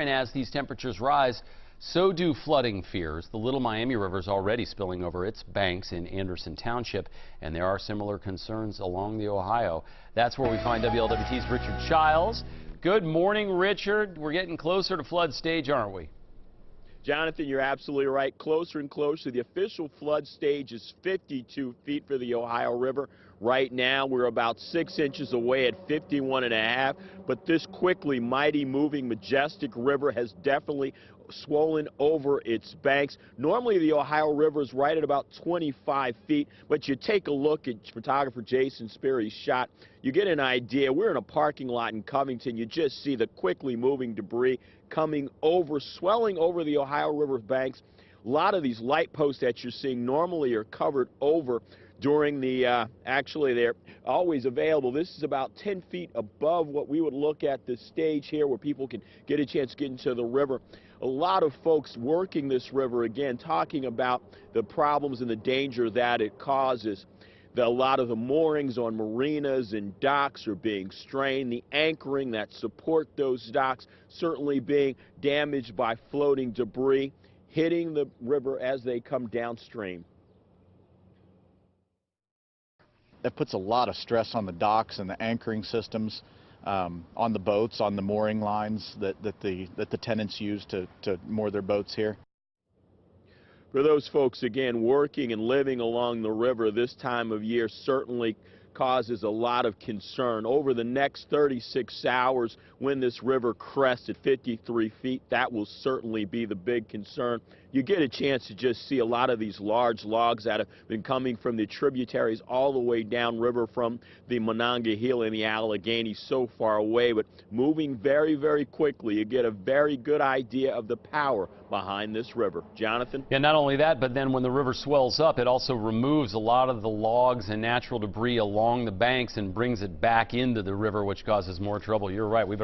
and as these temperatures rise, so do flooding fears. The Little Miami River is already spilling over its banks in Anderson Township, and there are similar concerns along the Ohio. That's where we find WLWT's Richard Childs. Good morning, Richard. We're getting closer to flood stage, aren't we? Jonathan, you're absolutely right. Closer and closer. The official flood stage is 52 feet for the Ohio River. Right now, we're about 6 inches away at 51.5. But this quickly, mighty moving, majestic river has definitely swollen over its banks. Normally, the Ohio River is right at about 25 feet. But you take a look at photographer Jason Sperry's shot, you get an idea. We're in a parking lot in Covington. You just see the quickly moving debris coming over, swelling over the Ohio River banks. A lot of these light posts that you're seeing normally are covered over during the, actually they're always available. This is about 10 feet above what we would look at the stage here where people can get a chance to get into the river. A lot of folks working this river, again, talking about the problems and the danger that it causes. A lot of the moorings on marinas and docks are being strained. The anchoring that support those docks certainly being damaged by floating debris hitting the river as they come downstream. That puts a lot of stress on the docks and the anchoring systems, on the boats, on the mooring lines that the tenants use to moor their boats here. For those folks, again, working and living along the river this time of year certainly causes a lot of concern. Over the next 36 hours, when this river crests at 53 feet, that will certainly be the big concern. You get a chance to just see a lot of these large logs that have been coming from the tributaries all the way downriver from the Monongahela and the Allegheny so far away, but moving very, very quickly. You get a very good idea of the power behind this river. Jonathan? Yeah, not only that, but then when the river swells up, it also removes a lot of the logs and natural debris along the banks and brings it back into the river, which causes more trouble. You're right. We better